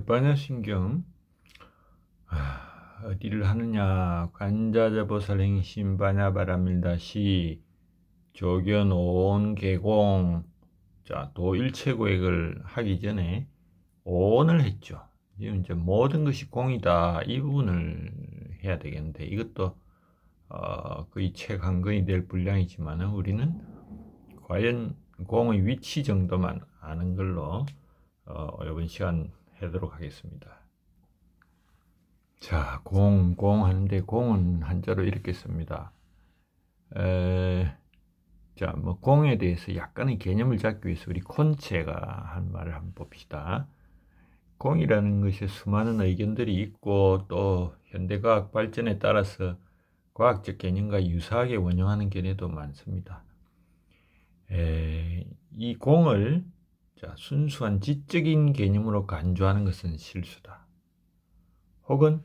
반야신경 어디를 하느냐. 관자재보살행심 반야바라밀다시 조견 오온 개공. 자, 도일체고액을 하기 전에 오온을 했죠. 지금 이제 모든 것이 공이다, 이 부분을 해야 되겠는데, 이것도 거의 책 한 권이 될 분량이지만 우리는 과연 공의 위치 정도만 아는 걸로 이번 시간 하도록 하겠습니다. 자, 공 하는데, 공은 한자로 이렇게 씁니다. 자, 공에 대해서 약간의 개념을 잡기 위해서 우리 콘체가 한 말을 한번 봅시다. 공이라는 것이 수많은 의견들이 있고, 또 현대과학 발전에 따라서 과학적 개념과 유사하게 원용하는 견해도 많습니다. 이 공을 순수한 지적인 개념으로 간주하는 것은 실수다. 혹은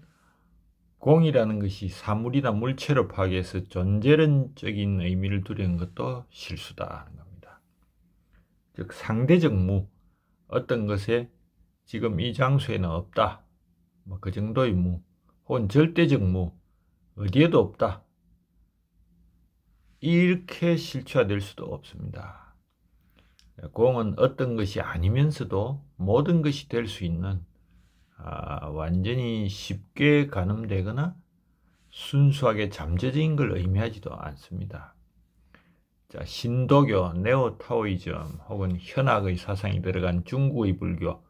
공이라는 것이 사물이나 물체로 파악해서 존재론적인 의미를 두려는 것도 실수다 하는 겁니다. 즉, 상대적 무, 어떤 것에 지금 이 장소에는 없다, 그 정도의 무, 혹은 절대적 무, 어디에도 없다, 이렇게 실체화될 수도 없습니다. 공은 어떤 것이 아니면서도 모든 것이 될 수 있는 완전히 쉽게 가늠되거나 순수하게 잠재적인 걸 의미하지도 않습니다. 자, 신도교, 네오타오이즘 혹은 현학의 사상이 들어간 중국의 불교,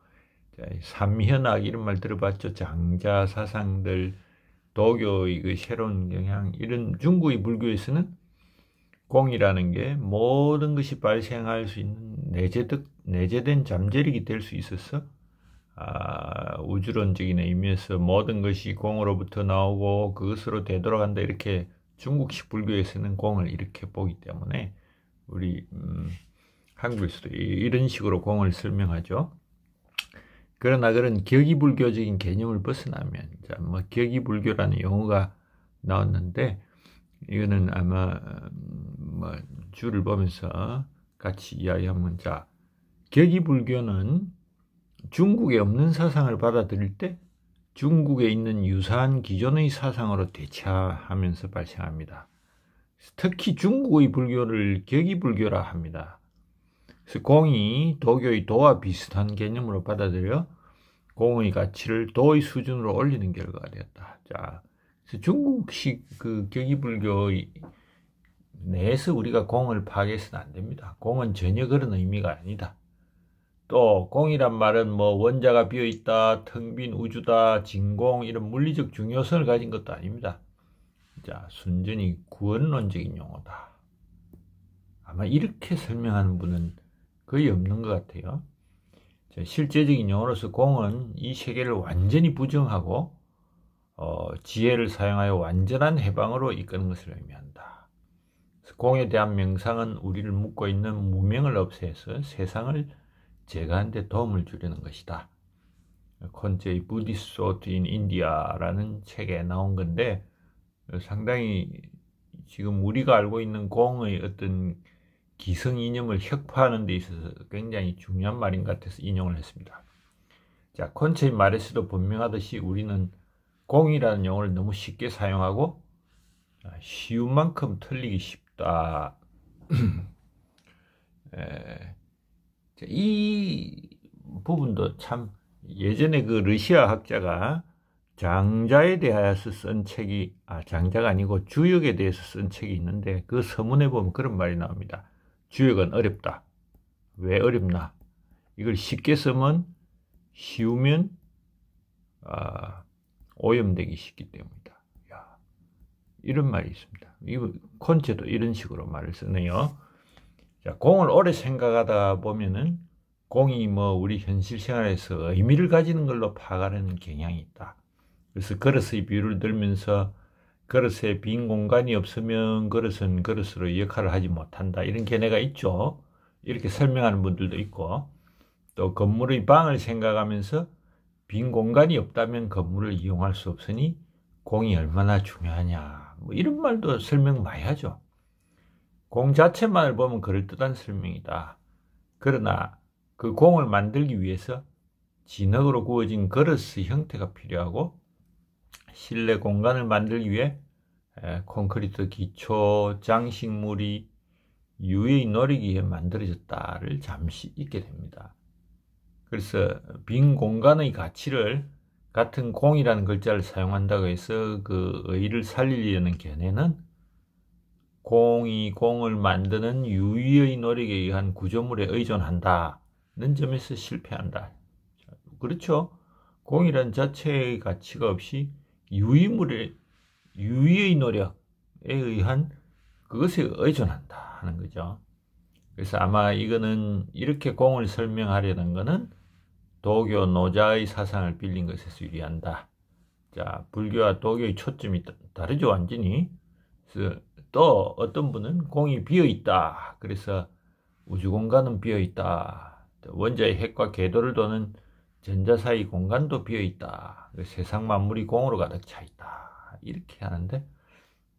삼현학 이런 말 들어봤죠? 장자 사상들, 도교의 그 새로운 경향, 이런 중국의 불교에서는 공이라는 게 모든 것이 발생할 수 있는 내재된 잠재력이 될 수 있어서 우주론적인 의미에서 모든 것이 공으로부터 나오고 그것으로 되돌아간다, 이렇게 중국식 불교에서는 공을 이렇게 보기 때문에 우리 한국에서도 이런 식으로 공을 설명하죠. 그러나 그런 격이불교적인 개념을 벗어나면, 격이불교라는 용어가 나왔는데, 이거는 아마 줄을 보면서 같이 이야기하면, 격이불교는 중국에 없는 사상을 받아들일 때 중국에 있는 유사한 기존의 사상으로 대체하면서 발생합니다. 특히 중국의 불교를 격이불교라 합니다. 그래서 공이 도교의 도와 비슷한 개념으로 받아들여 공의 가치를 도의 수준으로 올리는 결과가 되었다. 자, 그래서 중국식 그 격이불교의 내에서 우리가 공을 파악해서는 안 됩니다. 공은 전혀 그런 의미가 아니다. 또 공이란 말은 원자가 비어있다, 텅 빈 우주다, 진공, 이런 물리적 중요성을 가진 것도 아닙니다. 자, 순전히 구원론적인 용어다. 아마 이렇게 설명하는 분은 거의 없는 것 같아요. 자, 실제적인 용어로서 공은 이 세계를 완전히 부정하고 지혜를 사용하여 완전한 해방으로 이끄는 것을 의미한다. 공에 대한 명상은 우리를 묶고 있는 무명을 없애서 세상을 제거하는 데 도움을 주려는 것이다. 콘체의 부디스트 소트 인 인디아라는 책에 나온 건데, 상당히 지금 우리가 알고 있는 공의 어떤 기성 이념을 혁파하는 데 있어서 굉장히 중요한 말인 것 같아서 인용을 했습니다. 자, 콘체의 말에서도 분명하듯이 우리는 공이라는 용어를 너무 쉽게 사용하고 쉬운 만큼 틀리기 쉽다. 이 부분도 참, 예전에 그 러시아 학자가 장자에 대해서 쓴 책이, 장자가 아니고 주역에 대해서 쓴 책이 있는데, 그 서문에 보면 그런 말이 나옵니다. 주역은 어렵다. 왜 어렵나? 이걸 쉽게 쓰면 쉬우면 오염되기 쉽기 때문이다. 이런 말이 있습니다. 이거 콘체도 이런 식으로 말을 쓰네요. 자, 공을 오래 생각하다 보면은 공이 우리 현실 생활에서 의미를 가지는 걸로 파악하려는 경향이 있다. 그래서 그릇의 비유를 들면서 그릇에 빈 공간이 없으면 그릇은 그릇으로 역할을 하지 못한다, 이런 견해가 있죠. 이렇게 설명하는 분들도 있고, 또 건물의 방을 생각하면서 빈 공간이 없다면 건물을 이용할 수 없으니 공이 얼마나 중요하냐, 이런 말도 설명 많이 하죠. 공 자체만을 보면 그럴듯한 설명이다. 그러나 그 공을 만들기 위해서 진흙으로 구워진 그릇 형태가 필요하고, 실내 공간을 만들기 위해 콘크리트 기초, 장식물이 유의 놀이기에 만들어졌다를 잠시 잊게 됩니다. 그래서 빈 공간의 가치를 같은 공이라는 글자를 사용한다고 해서 그 의의를 살리려는 견해는 공이 공을 만드는 유의의 노력에 의한 구조물에 의존한다는 점에서 실패한다. 그렇죠? 공이란 자체의 가치가 없이 유의의 노력에 의한 그것에 의존한다 하는 거죠. 그래서 아마 이거는 이렇게 공을 설명하려는 것은 도교 노자의 사상을 빌린 것에서 유리한다. 자, 불교와 도교의 초점이 다르죠, 완전히. 그래서 또 어떤 분은 공이 비어있다. 그래서 우주공간은 비어있다. 원자의 핵과 궤도를 도는 전자 사이 공간도 비어있다. 세상 만물이 공으로 가득 차있다. 이렇게 하는데,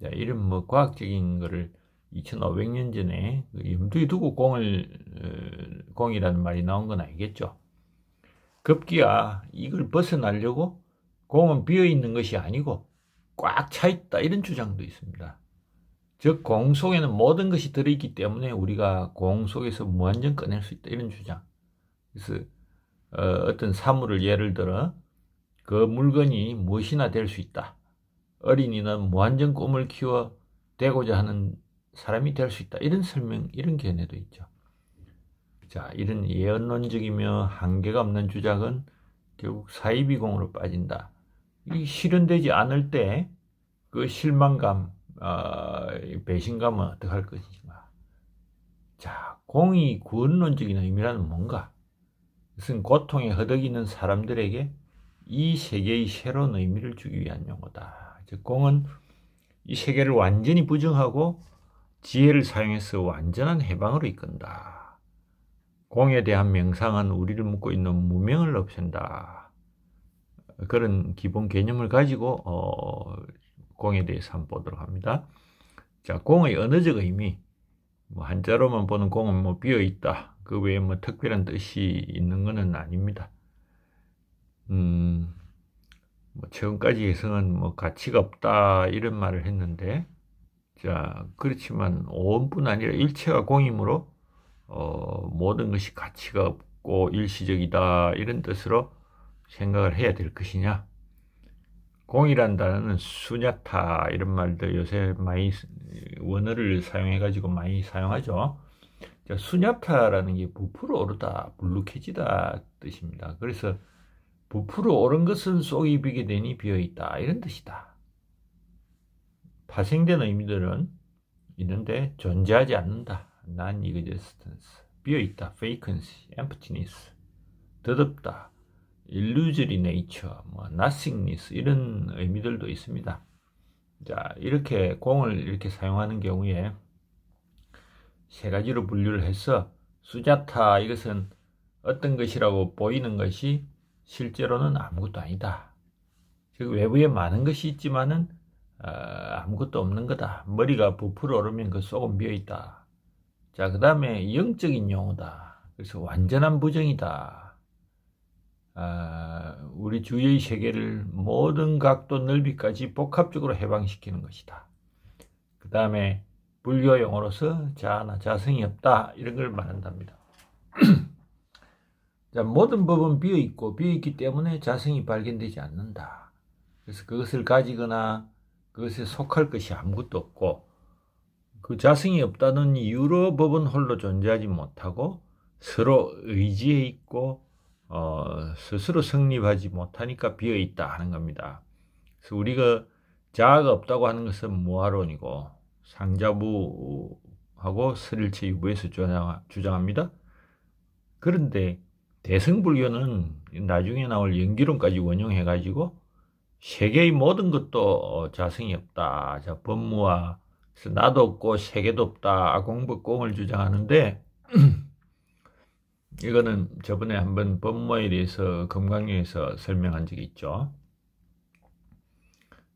자, 이런 뭐 과학적인 거를 2500년 전에 염두에 두고 공이라는 말이 나온 건 아니겠죠. 급기야 이걸 벗어나려고 공은 비어있는 것이 아니고 꽉 차있다 이런 주장도 있습니다. 즉 공 속에는 모든 것이 들어있기 때문에 우리가 공 속에서 무한정 꺼낼 수 있다 이런 주장. 그래서 어떤 사물을 예를 들어 그 물건이 무엇이나 될 수 있다. 어린이는 무한정 꿈을 키워 되고자 하는 사람이 될 수 있다. 이런 설명, 이런 견해도 있죠. 자, 이런 예언론적이며 한계가 없는 주장은 결국 사이비공으로 빠진다. 이 실현되지 않을 때 그 실망감, 배신감은 어떡할 것인가. 자, 공이 구원론적인 의미라는 뭔가? 그것은 고통에 허덕이는 사람들에게 이 세계의 새로운 의미를 주기 위한 용어다. 즉, 공은 이 세계를 완전히 부정하고 지혜를 사용해서 완전한 해방으로 이끈다. 공에 대한 명상은 우리를 묶고 있는 무명을 없앤다. 그런 기본 개념을 가지고 공에 대해서 한번 보도록 합니다. 자, 공의 언어적 의미, 뭐 한자로만 보는 공은 뭐 비어 있다. 그 외에 뭐 특별한 뜻이 있는 것은 아닙니다. 뭐 최근까지 해석은 뭐 가치가 없다 이런 말을 했는데, 자, 그렇지만 오뿐 아니라 일체가 공이므로 모든 것이 가치가 없고 일시적이다 이런 뜻으로 생각을 해야 될 것이냐. 공이란 단어는 수냐타 이런 말들 요새 많이 원어를 사용해 가지고 많이 사용하죠. 자, 수냐타라는 게 부풀어 오르다, 불룩해지다 뜻입니다. 그래서 부풀어 오른 것은 속이 비게 되니 비어있다 이런 뜻이다. 파생된 의미들은 있는데 존재하지 않는다, non-existence, 비어있다, vacancy, emptiness, 덧없다, illusory nature, 뭐 nothingness 이런 의미들도 있습니다. 자, 이렇게 공을 이렇게 사용하는 경우에 세 가지로 분류를 해서 수자타, 이것은 어떤 것이라고 보이는 것이 실제로는 아무것도 아니다. 즉 외부에 많은 것이 있지만은 아무것도 없는 거다. 머리가 부풀어 오르면 그 속은 비어있다. 자, 그 다음에 영적인 용어다. 그래서 완전한 부정이다. 우리 주위의 세계를 모든 각도 넓이까지 복합적으로 해방시키는 것이다. 그 다음에 불교 용어로서 자아나 자성이 없다 이런 걸 말한답니다. 자, 모든 법은 비어있고 비어있기 때문에 자성이 발견되지 않는다. 그래서 그것을 가지거나 그것에 속할 것이 아무것도 없고, 그 자성이 없다는 이유로 법은 홀로 존재하지 못하고 서로 의지해 있고 스스로 성립하지 못하니까 비어있다 하는 겁니다. 그래서 우리가 자아가 없다고 하는 것은 무아론이고 상자부하고 설일체 유부에서 주장합니다. 그런데 대승불교는 나중에 나올 연기론까지 원용해 가지고 세계의 모든 것도 자성이 없다. 자, 법무와 나도 없고 세계도 없다. 아공법공을 주장하는데 이거는 저번에 한번 법무에 대해서 금강경에서 설명한 적이 있죠.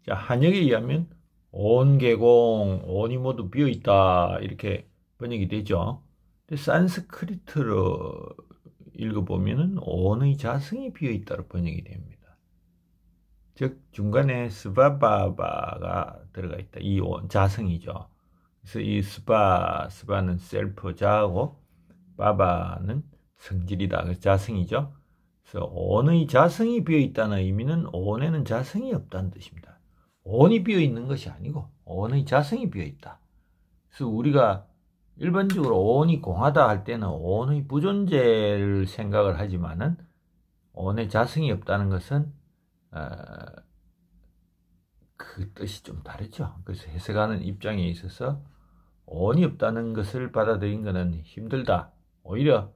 자, 한역에 의하면 온 계공, 온이 모두 비어있다 이렇게 번역이 되죠. 근데 산스크리트로 읽어보면은 온의 자성이 비어있다로 번역이 됩니다. 즉 중간에 스바바바가 들어가 있다. 이 자성이죠. 그래서 이 스바는 셀프 자하고 바바는 성질이다. 그래서 자성이죠. 그래서 온의 자성이 비어있다는 의미는 온에는 자성이 없다는 뜻입니다. 온이 비어있는 것이 아니고 온의 자성이 비어있다. 그래서 우리가 일반적으로 온이 공하다 할 때는 온의 부존재를 생각을 하지만은 온의 자성이 없다는 것은 그 뜻이 좀 다르죠. 그래서 해석하는 입장에 있어서 온이 없다는 것을 받아들인 것은 힘들다. 오히려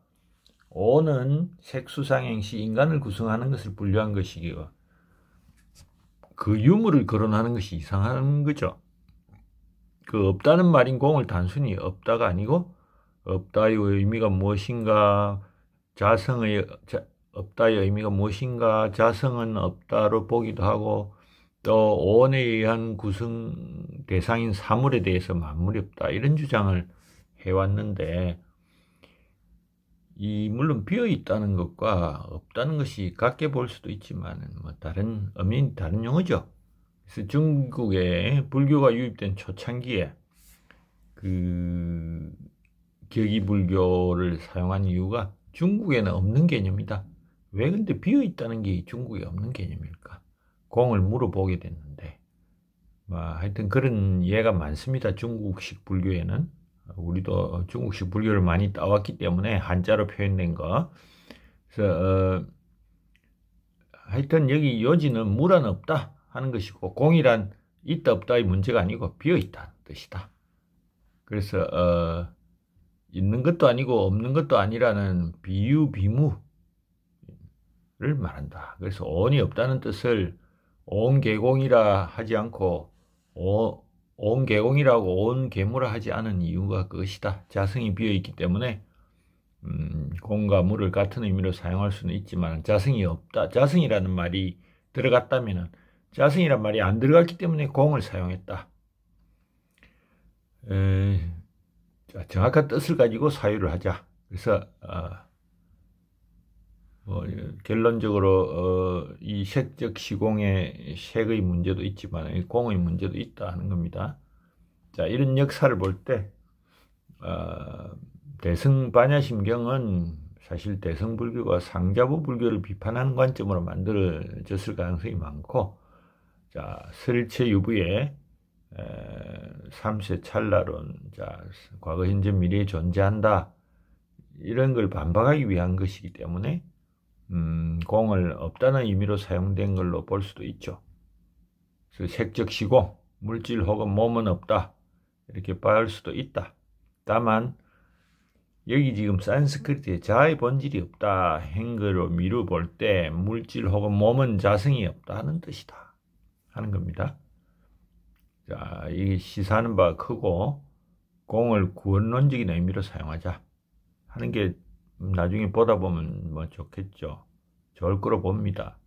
온은 색수상행시 인간을 구성하는 것을 분류한 것이기요. 그 유무를 거론하는 것이 이상한 거죠. 그 없다는 말인 공을 단순히 없다가 아니고 없다의 의미가 무엇인가, 없다의 의미가 무엇인가, 자성은 없다로 보기도 하고 또 온에 의한 구성 대상인 사물에 대해서 만물이 없다 이런 주장을 해왔는데 물론 비어 있다는 것과 없다는 것이 같게 볼 수도 있지만 다른 의미는 다른 용어죠. 그래서 중국에 불교가 유입된 초창기에 그 격이불교를 사용한 이유가 중국에는 없는 개념이다. 왜 근데 비어 있다는 게 중국에 없는 개념일까? 공을 물어보게 됐는데 하여튼 그런 예가 많습니다. 중국식 불교에는. 우리도 중국식 불교를 많이 따왔기 때문에 한자로 표현된 거. 그래서 하여튼 여기 요지는 물은 없다 하는 것이고 공이란 있다 없다의 문제가 아니고 비어있다는 뜻이다. 그래서 있는 것도 아니고 없는 것도 아니라는 비유 비무를 말한다. 그래서 온이 없다는 뜻을 온개공이라 하지 않고 온개공이라고 온개무라 하지 않은 이유가 그것이다. 자성이 비어있기 때문에 공과 물을 같은 의미로 사용할 수는 있지만 자성이 없다. 자성이라는 말이 들어갔다면 자성이란 말이 안 들어갔기 때문에 공을 사용했다. 정확한 뜻을 가지고 사유를 하자. 그래서 결론적으로 이 색적 시공의 색의 문제도 있지만 공의 문제도 있다 하는 겁니다. 자, 이런 역사를 볼 때 대승반야심경은 사실 대승불교가 상자부 불교를 비판하는 관점으로 만들어졌을 가능성이 많고, 자, 설체유부의 삼세 찰나론, 자, 과거 현재 미래에 존재한다 이런 걸 반박하기 위한 것이기 때문에 공을 없다는 의미로 사용된 걸로 볼 수도 있죠. 그래서 색적 시공, 물질 혹은 몸은 없다 이렇게 볼 수도 있다. 다만 여기 지금 산스크리트에 자의 본질이 없다 행거로 미루 볼 때 물질 혹은 몸은 자성이 없다 하는 뜻이다 하는 겁니다. 자, 이 시사하는 바가 크고 공을 구원론적인 의미로 사용하자 하는 게 나중에 보다 보면 좋겠죠. 좋을 거로 봅니다.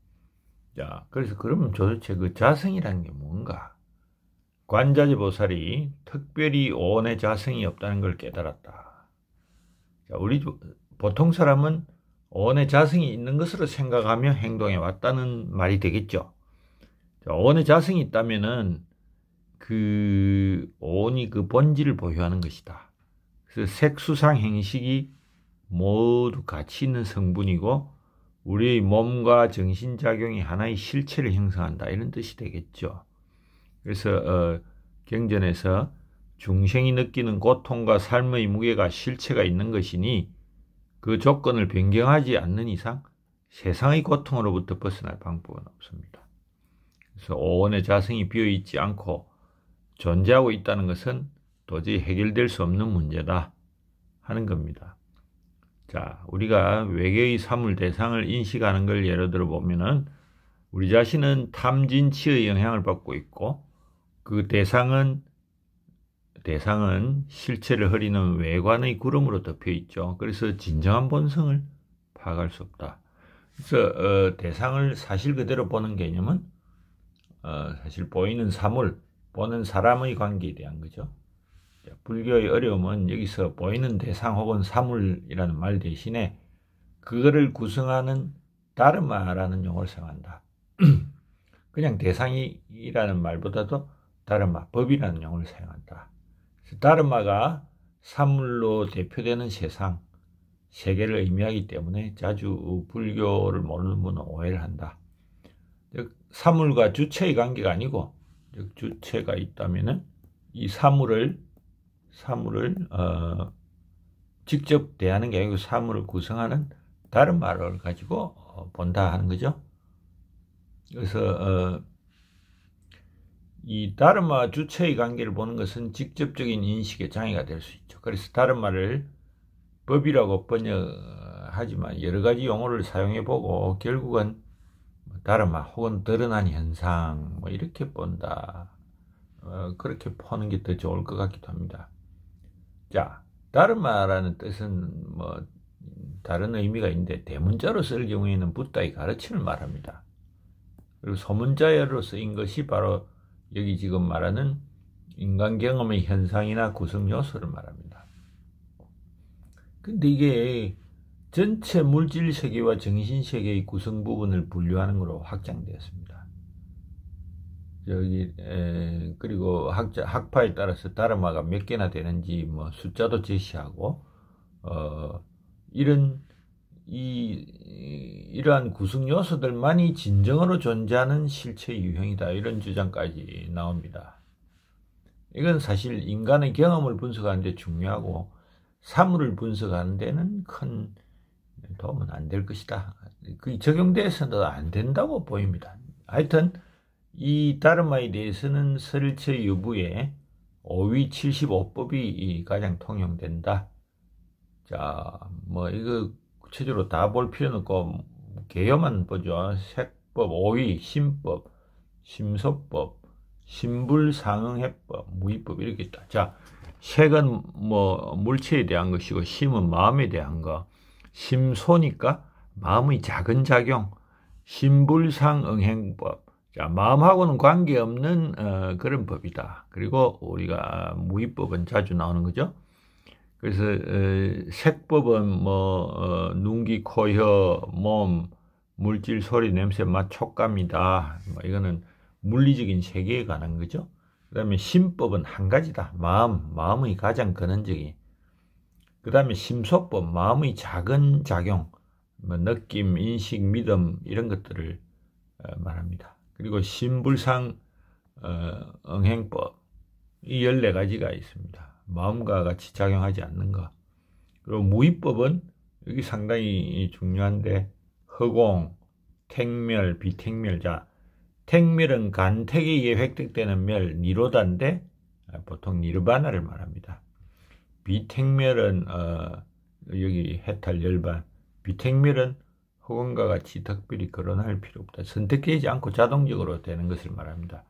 자, 그래서 그러면 도대체 그 자성이라는 게 뭔가? 관자재 보살이 특별히 온의 자성이 없다는 걸 깨달았다. 자, 우리 보통 사람은 온의 자성이 있는 것으로 생각하며 행동해 왔다는 말이 되겠죠. 자, 온의 자성이 있다면은 그 온이 그 본질을 보유하는 것이다. 그래서 색수상 행식이 모두 가치 있는 성분이고 우리의 몸과 정신작용이 하나의 실체를 형성한다 이런 뜻이 되겠죠. 그래서 경전에서 중생이 느끼는 고통과 삶의 무게가 실체가 있는 것이니 그 조건을 변경하지 않는 이상 세상의 고통으로부터 벗어날 방법은 없습니다. 그래서 온의 자성이 비어있지 않고 존재하고 있다는 것은 도저히 해결될 수 없는 문제다 하는 겁니다. 자, 우리가 외계의 사물 대상을 인식하는 걸 예로 들어 보면은 우리 자신은 탐진치의 영향을 받고 있고 그 대상은 실체를 흐리는 외관의 구름으로 덮여 있죠. 그래서 진정한 본성을 파악할 수 없다. 그래서 대상을 사실 그대로 보는 개념은 사실 보이는 사물, 보는 사람의 관계에 대한 거죠. 불교의 어려움은 여기서 보이는 대상 혹은 사물이라는 말 대신에 그거를 구성하는 다르마라는 용어를 사용한다. 그냥 대상이라는 말보다도 다르마, 법이라는 용어를 사용한다. 다르마가 사물로 대표되는 세상, 세계를 의미하기 때문에 자주 불교를 모르는 분은 오해를 한다. 즉 사물과 주체의 관계가 아니고, 즉 주체가 있다면은 이 사물을 직접 대하는 게 아니고 사물을 구성하는 다른 말을 가지고 본다 하는 거죠. 그래서 이 다른마 주체의 관계를 보는 것은 직접적인 인식의 장애가 될 수 있죠. 그래서 다른 말을 법이라고 번역하지만 여러 가지 용어를 사용해 보고 결국은 다른마 혹은 드러난 현상 뭐 이렇게 본다. 그렇게 보는 게 더 좋을 것 같기도 합니다. 자, 다른마라는 뜻은 뭐 다른 의미가 있는데 대문자로 쓸 경우에는 붓다의 가르침을 말합니다. 그리고 소문자로 쓰인 것이 바로 여기 지금 말하는 인간 경험의 현상이나 구성 요소를 말합니다. 근데 이게 전체 물질 세계와 정신 세계의 구성 부분을 분류하는 것으로 확장되었습니다. 그리고 학파에 따라서 다르마가 몇 개나 되는지 뭐 숫자도 제시하고 이러한 구성 요소들만이 진정으로 존재하는 실체의 유형이다. 이런 주장까지 나옵니다. 이건 사실 인간의 경험을 분석하는 데 중요하고 사물을 분석하는 데는 큰 도움은 안 될 것이다. 그 적용돼서도 안 된다고 보입니다. 하여튼 이 다르마에 대해서는 설체 유부의 5위 75법이 가장 통용된다. 자, 뭐 이거 구체적으로 다 볼 필요는 없고 개요만 보죠. 색법, 5위, 심법, 심소법, 신불상응해법, 무위법 이렇게 있다. 자, 색은 뭐 물체에 대한 것이고 심은 마음에 대한 거, 심소니까 마음의 작은 작용, 신불상응행법. 자, 마음하고는 관계없는 그런 법이다. 그리고 우리가 무위법은 자주 나오는 거죠. 그래서 색법은 뭐 눈, 귀, 코, 혀, 몸, 물질, 소리, 냄새, 맛, 촉감이다. 뭐 이거는 물리적인 세계에 관한 거죠. 그 다음에 심법은 한 가지다. 마음의 가장 근원적인. 그 다음에 심소법, 마음의 작은 작용, 뭐 느낌, 인식, 믿음 이런 것들을 말합니다. 그리고 신불상 응행법, 이 14가지가 있습니다. 마음과 같이 작용하지 않는 것. 그리고 무위법은 여기 상당히 중요한데 허공, 택멸, 비택멸. 자, 택멸은 간택에 의해 획득되는 멸, 니로다인데 보통 니르바나를 말합니다. 비택멸은 여기 해탈, 열반. 비택멸은 허공과 같이 특별히 거론할 필요 없다. 선택되지 않고 자동적으로 되는 것을 말합니다.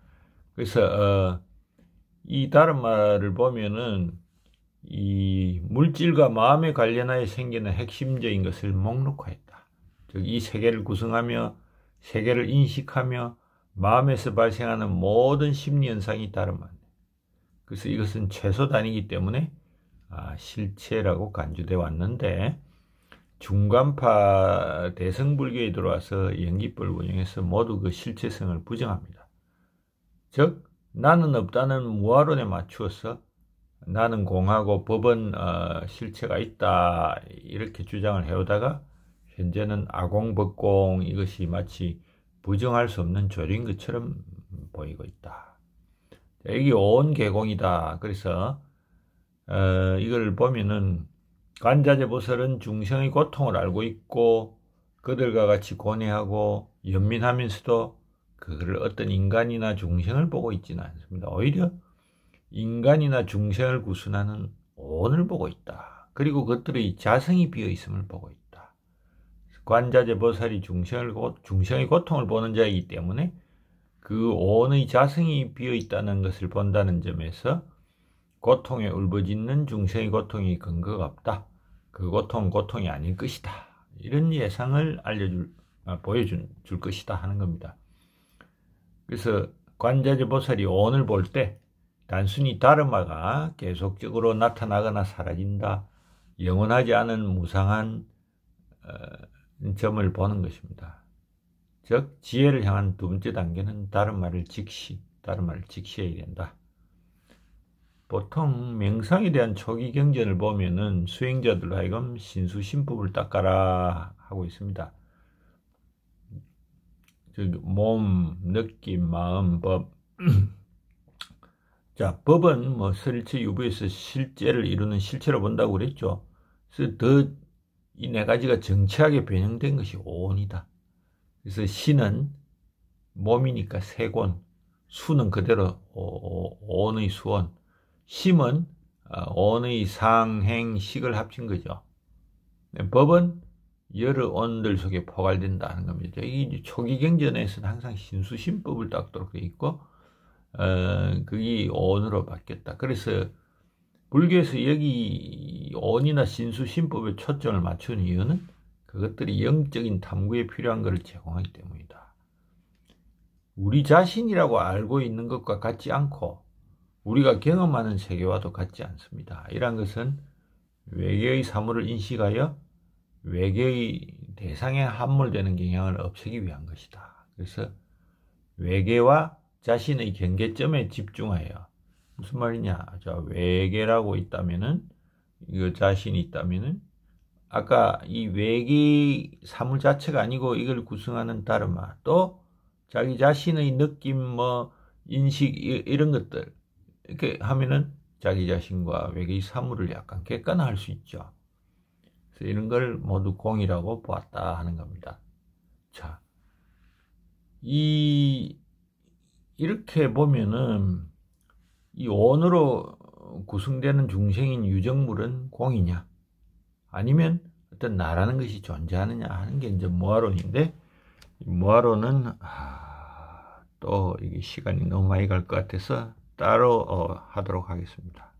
그래서 이 다른 말을 보면은 이 물질과 마음에 관련하여 생기는 핵심적인 것을 목록화했다. 즉 이 세계를 구성하며 세계를 인식하며 마음에서 발생하는 모든 심리 현상이 다른 말. 그래서 이것은 최소 단위이기 때문에 실체라고 간주되어 왔는데 중간파 대성불교에 들어와서 연기법을 운영해서 모두 그 실체성을 부정합니다. 즉 나는 없다는 무아론에 맞추어서 나는 공하고 법은 실체가 있다 이렇게 주장을 해오다가 현재는 아공법공 이것이 마치 부정할 수 없는 조류인 것처럼 보이고 있다. 여기 온 개공이다. 그래서 이걸 보면은 관자재보살은 중생의 고통을 알고 있고 그들과 같이 고뇌하고 연민하면서도 그를 어떤 인간이나 중생을 보고 있지는 않습니다. 오히려 인간이나 중생을 구순하는 온을 보고 있다. 그리고 그들의 자성이 비어있음을 보고 있다. 관자재보살이 중생의 고통을 보는 자이기 때문에 그 온의 자성이 비어있다는 것을 본다는 점에서 고통에 울부짖는 중생의 고통이 근거가 없다. 그 고통이 아닐 것이다. 이런 예상을 보여줄 것이다 하는 겁니다. 그래서 관자재보살이 온을 볼 때 단순히 다르마가 계속적으로 나타나거나 사라진다. 영원하지 않은 무상한 점을 보는 것입니다. 즉 지혜를 향한 두 번째 단계는 다른 말을 직시해야 된다. 보통 명상에 대한 초기 경전을 보면은 수행자들로 하여금 신수심법을 닦아라 하고 있습니다. 즉 몸, 느낌, 마음, 법. 자, 법은 뭐 설체 유부에서 실제를 이루는 실체로 본다고 그랬죠. 그래서 이 네 가지가 정치하게 변형된 것이 오온이다. 그래서 신은 몸이니까 세곤, 수는 그대로 오온의 수온, 심은 온의 상행, 식을 합친 거죠. 법은 여러 온들 속에 포괄된다는 겁니다. 이 초기 경전에서는 항상 신수심법을 닦도록 되어 있고, 그게 온으로 바뀌었다. 그래서 불교에서 여기 온이나 신수심법에 초점을 맞추는 이유는 그것들이 영적인 탐구에 필요한 것을 제공하기 때문이다. 우리 자신이라고 알고 있는 것과 같지 않고 우리가 경험하는 세계와도 같지 않습니다. 이러한 것은 외계의 사물을 인식하여 외계의 대상에 함몰되는 경향을 없애기 위한 것이다. 그래서 외계와 자신의 경계점에 집중하여, 무슨 말이냐? 자, 외계라고 있다면은, 이거 자신이 있다면은, 아까 이 외계 사물 자체가 아니고 이걸 구성하는 다르마, 또 자기 자신의 느낌, 인식, 이런 것들, 이렇게 하면은 자기 자신과 외계의 사물을 약간 객관화할 수 있죠. 그래서 이런 걸 모두 공이라고 보았다 하는 겁니다. 자, 이렇게 보면은 이 온으로 구성되는 중생인 유정물은 공이냐 아니면 어떤 나라는 것이 존재하느냐 하는 게 이제 무아론인데, 무아론은 또 이게 시간이 너무 많이 갈 것 같아서 따로 하도록 하겠습니다.